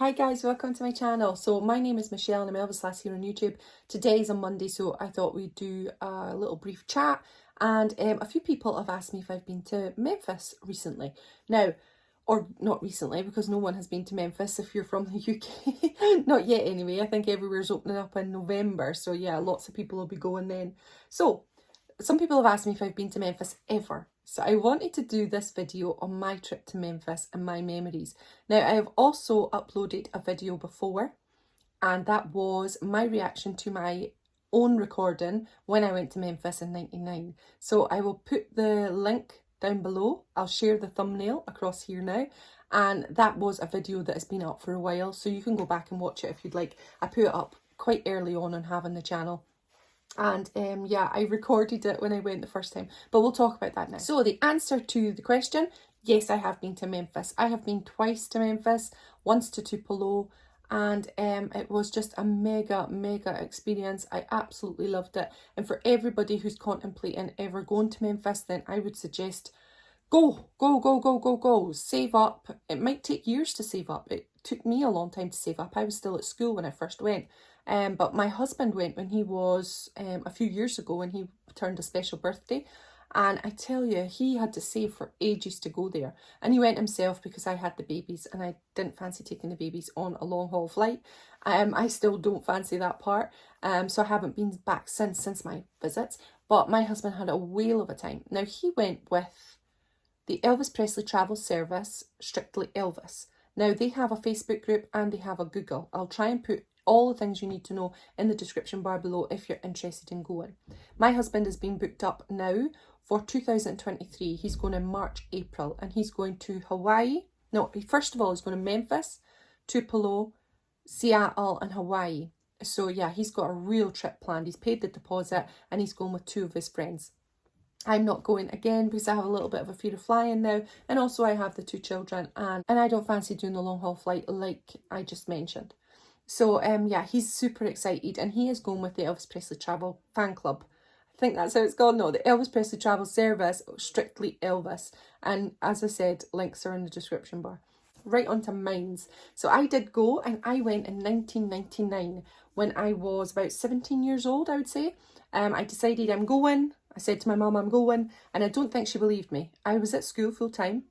Hi guys, welcome to my channel. So my name is Michelle and I'm Elvis Lass here on YouTube. Today is a Monday, so I thought we'd do a little brief chat. And a few people have asked me if I've been to Memphis recently. Now, or not recently, because no one has been to Memphis if you're from the UK. Not yet anyway. I think everywhere's opening up in November. So yeah, lots of people will be going then. So some people have asked me if I've been to Memphis ever. So I wanted to do this video on my trip to Memphis and my memories. Now I have also uploaded a video before, and that was my reaction to my own recording when I went to Memphis in '99. So I will put the link down below. I'll share the thumbnail across here now. And that was a video that has been up for a while, so you can go back and watch it if you'd like. I put it up quite early on having the channel. And yeah, I recorded it when I went the first time, but we'll talk about that now. So the answer to the question, yes, I have been to Memphis. I have been twice to Memphis, once to Tupelo, and it was just a mega experience. I absolutely loved it. And for everybody who's contemplating ever going to Memphis, then I would suggest go. Save up. It might take years to save up. It took me a long time to save up. I was still at school when I first went. But my husband went when he was a few years ago, when he turned a special birthday. And I tell you, he had to save for ages to go there. And he went himself because I had the babies and I didn't fancy taking the babies on a long haul flight. I still don't fancy that part. So I haven't been back since my visits. But my husband had a whale of a time. Now he went with the Elvis Presley travel service, Strictly Elvis. Now they have a Facebook group and they have a Google. I'll try and put all the things you need to know in the description bar below if you're interested in going. My husband has been booked up now for 2023. He's going in March, April, and he's going to Hawaii. No, first of all, he's going to Memphis, Tupelo, Seattle, and Hawaii. So yeah, he's got a real trip planned. He's paid the deposit and he's going with 2 of his friends. I'm not going again because I have a little bit of a fear of flying now, and also I have the 2 children, and I don't fancy doing the long haul flight like I just mentioned. So yeah, he's super excited, and he is going with the Elvis Presley Travel Fan Club. I think that's how it's called. No, the Elvis Presley Travel Service, Strictly Elvis. And as I said, links are in the description bar. Right on to mines. So I did go, and I went in 1999 when I was about 17 years old, I would say. I decided I'm going. I said to my mum, I'm going, and I don't think she believed me. I was at school full time,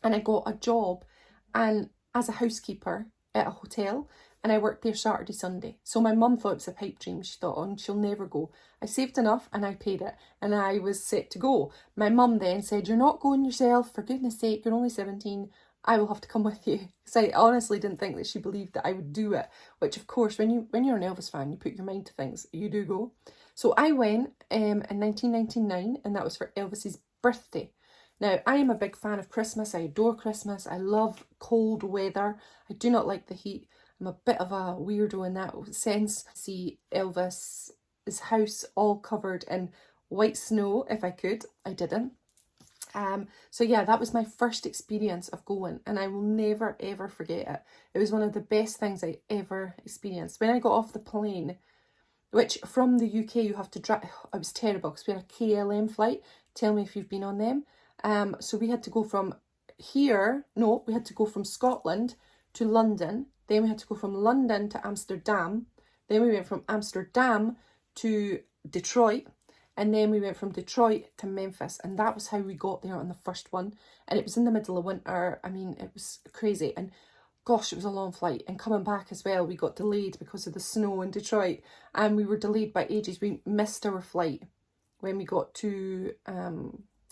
and I got a job and as a housekeeper at a hotel, and I worked there Saturday, Sunday. So my mum thought it was a pipe dream. She thought, oh, she'll never go. I saved enough and I paid it, and I was set to go. My mum then said, you're not going yourself, for goodness sake, you're only 17. I will have to come with you. Because I honestly didn't think that she believed that I would do it. Which of course, when you're an Elvis fan, you put your mind to things. You do go. So I went in 1999, and that was for Elvis's birthday. Now, I am a big fan of Christmas. I adore Christmas. I love cold weather. I do not like the heat. I'm a bit of a weirdo in that sense. See Elvis's house all covered in white snow if I could. I didn't. So yeah, that was my first experience of going, and I will never ever forget it. It was one of the best things I ever experienced. When I got off the plane, which from the UK you have to drive, it was terrible because we had a KLM flight. Tell me if you've been on them. So we had to go from we had to go from Scotland to London. Then we had to go from London to Amsterdam. Then we went from Amsterdam to Detroit. And then we went from Detroit to Memphis. And that was how we got there on the first one. And it was in the middle of winter. I mean, it was crazy. And gosh, it was a long flight. And coming back as well, we got delayed because of the snow in Detroit. And we were delayed by ages. We missed our flight. When we got to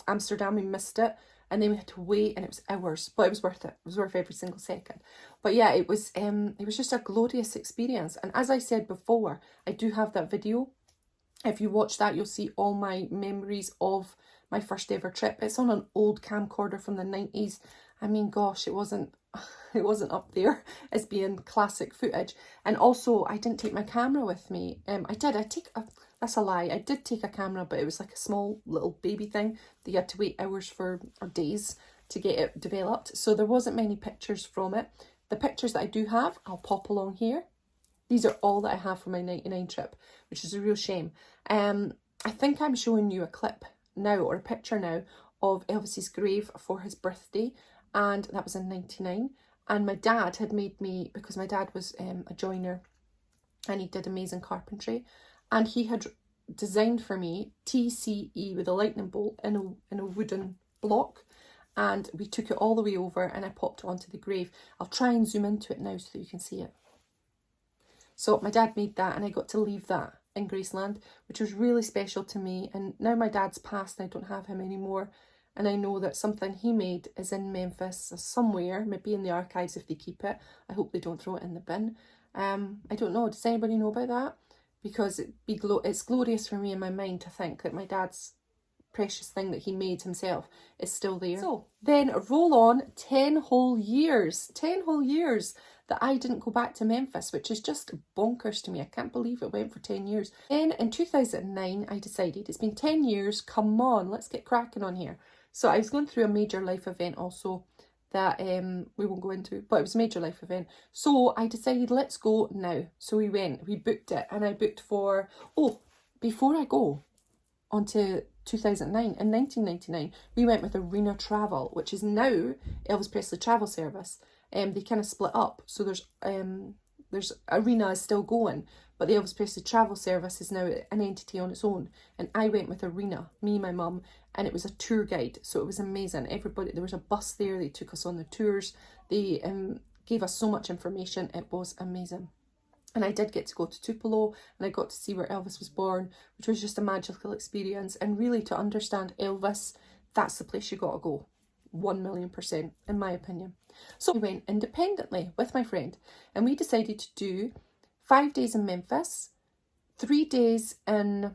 Amsterdam, we missed it. And then we had to wait, and it was hours. But it was worth it. It was worth every single second. But yeah, it was just a glorious experience. And as I said before, I do have that video. If you watch that, you'll see all my memories of my first ever trip. It's on an old camcorder from the 90s. I mean, gosh, it wasn't up there as being classic footage. And also, I didn't take my camera with me. That's a lie. I did take a camera, but it was like a small little baby thing that you had to wait hours for, or days, to get it developed. So there wasn't many pictures from it. The pictures that I do have, I'll pop along here. These are all that I have from my 99 trip, which is a real shame. I think I'm showing you a clip now, or a picture now, of Elvis's grave for his birthday, and that was in 99. And my dad had made me, because my dad was a joiner and he did amazing carpentry, and he had designed for me TCE with a lightning bolt in a wooden block, and we took it all the way over and I popped it onto the grave. I'll try and zoom into it now so that you can see it. So my dad made that and I got to leave that in Graceland, which was really special to me. And now my dad's passed and I don't have him anymore, and I know that something he made is in Memphis somewhere, maybe in the archives if they keep it. I hope they don't throw it in the bin. I don't know, does anybody know about that? Because it's glorious for me in my mind to think that my dad's precious thing that he made himself is still there. So then roll on 10 whole years that I didn't go back to Memphis, which is just bonkers to me. I can't believe it went for 10 years. Then in 2009, I decided it's been 10 years, come on, let's get cracking on here. So I was going through a major life event also that we won't go into, but it was a major life event. So I decided, let's go now. So we went, we booked it, and I booked for, before I go on to 2009, in 1999, we went with Arena Travel, which is now Elvis Presley Travel Service. They kind of split up, so there's Arena is still going, but the Elvis Presley Travel Service is now an entity on its own. And I went with Arena, me, my mum, and it was a tour guide, so it was amazing. Everybody, there was a bus there, they took us on the tours, they gave us so much information, it was amazing. And I did get to go to Tupelo, and I got to see where Elvis was born, which was just a magical experience. And really, to understand Elvis, that's the place you got to go. 1,000,000%, in my opinion. So we went independently with my friend, and we decided to do 5 days in Memphis, 3 days in,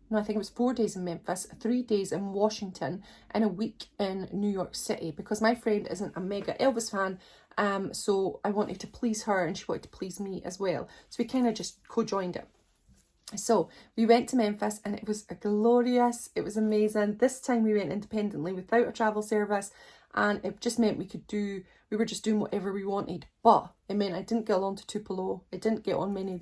no, I think it was 4 days in Memphis, 3 days in Washington, and a week in New York City, because my friend isn't a mega Elvis fan. So I wanted to please her and she wanted to please me as well. So we kind of just co-joined it. So we went to Memphis and it was glorious. It was amazing. This time we went independently without a travel service, and it just meant we were just doing whatever we wanted. But it meant I didn't get along to Tupelo. I didn't get on many of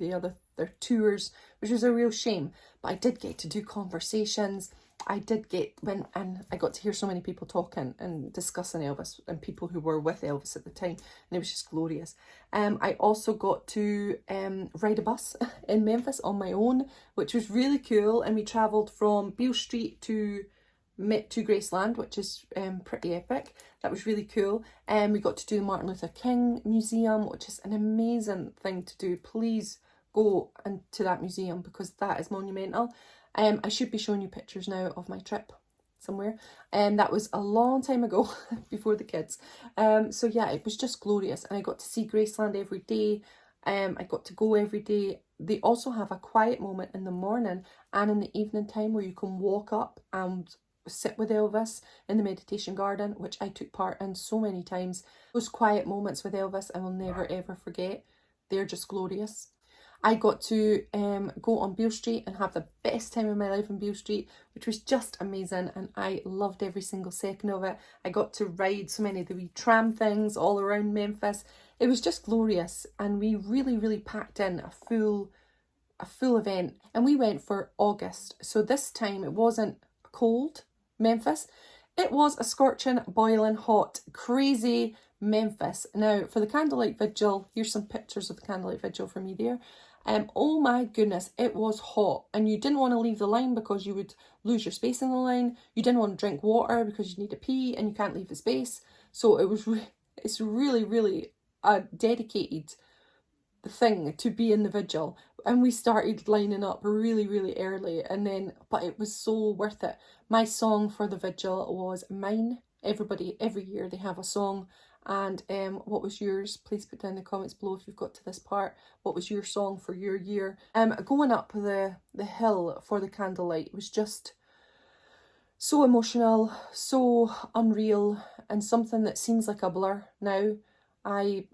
their tours, which was a real shame. But I did get to do conversations. I got to hear so many people talking and discussing Elvis, and people who were with Elvis at the time, and it was just glorious. I also got to ride a bus in Memphis on my own, which was really cool, and we travelled from Beale Street to Graceland, which is pretty epic. That was really cool. We got to do the Martin Luther King Museum, which is an amazing thing to do. Please go into that museum because that is monumental. I should be showing you pictures now of my trip somewhere. That was a long time ago, before the kids. So yeah, it was just glorious. And I got to see Graceland every day. I got to go every day. They also have a quiet moment in the morning and in the evening time where you can walk up and sit with Elvis in the meditation garden, which I took part in so many times. Those quiet moments with Elvis I will never ever forget. They're just glorious. I got to go on Beale Street and have the best time of my life on Beale Street, which was just amazing, and I loved every single second of it. I got to ride so many of the wee tram things all around Memphis. It was just glorious, and we really, really packed in a full event, and we went for August. So this time it wasn't cold Memphis, it was a scorching, boiling hot, crazy Memphis. Now for the Candlelight Vigil, here's some pictures of the Candlelight Vigil for me there. Oh my goodness, it was hot, and you didn't want to leave the line because you would lose your space in the line. You didn't want to drink water because you need to pee and you can't leave the space. So it's really, really a dedicated thing to be in the vigil. And we started lining up really, really early, but it was so worth it. My song for the vigil was Mine. Everybody, every year they have a song. And what was yours? Please put down in the comments below if you've got to this part. What was your song for your year? Going up the hill for the candlelight was just so emotional, so unreal, and something that seems like a blur now. I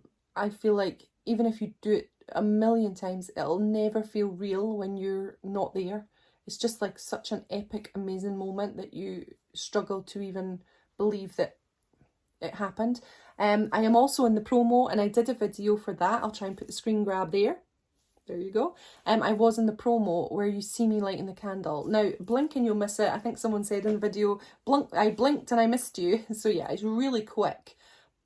feel like even if you do it a million times, it'll never feel real when you're not there. It's just like such an epic, amazing moment that you struggle to even believe that it happened. I am also in the promo, and I did a video for that. I'll try and put the screen grab there. There you go. I was in the promo where you see me lighting the candle. Now, blink and you'll miss it. I think someone said in the video, I blinked and I missed you. So yeah, it's really quick.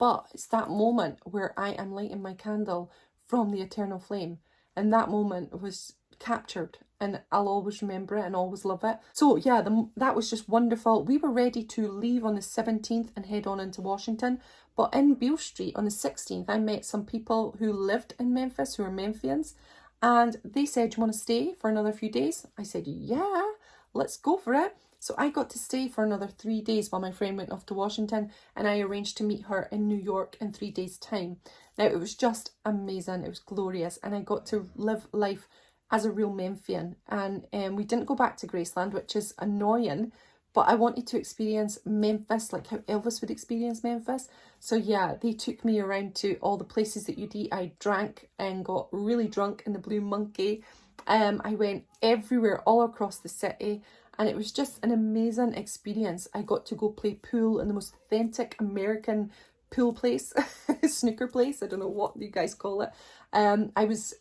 but it's that moment where I am lighting my candle from the eternal flame, and that moment was captured, and I'll always remember it and always love it. So yeah, that was just wonderful. We were ready to leave on the 17th and head on into Washington, but in Beale Street on the 16th I met some people who lived in Memphis, who are Memphians, and they said, "Do you want to stay for another few days?" I said, "Yeah, let's go for it." So I got to stay for another 3 days while my friend went off to Washington, and I arranged to meet her in New York in 3 days' time. Now, it was just amazing. It was glorious, and I got to live life as a real Memphian. And we didn't go back to Graceland, which is annoying, but I wanted to experience Memphis like how Elvis would experience Memphis. So yeah, they took me around to all the places that you'd eat. I drank and got really drunk in the Blue Monkey. I went everywhere, all across the city, and it was just an amazing experience. I got to go play pool in the most authentic American pool place, snooker place, I don't know what you guys call it. I was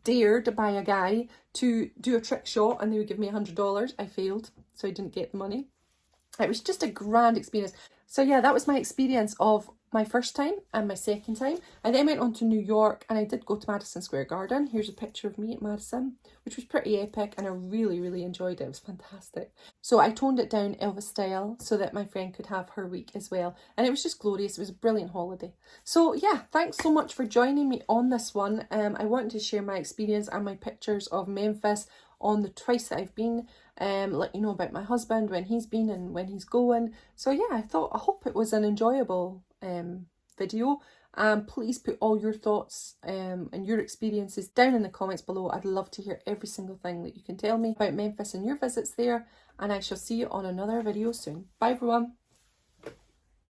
dared by a guy to do a trick shot, and they would give me $100. I failed, so I didn't get the money. It was just a grand experience. So yeah, that was my experience of my first time and my second time. I then went on to New York, and I did go to Madison Square Garden. Here's a picture of me at Madison, which was pretty epic, and I really, really enjoyed it. It was fantastic. So I toned it down Elvis style so that my friend could have her week as well. And it was just glorious. It was a brilliant holiday. So yeah, thanks so much for joining me on this one. I wanted to share my experience and my pictures of Memphis on the twice that I've been, let you know about my husband, when he's been and when he's going. So yeah, I hope it was an enjoyable video. Please put all your thoughts and your experiences down in the comments below. I'd love to hear every single thing that you can tell me about Memphis and your visits there, and I shall see you on another video soon. Bye everyone.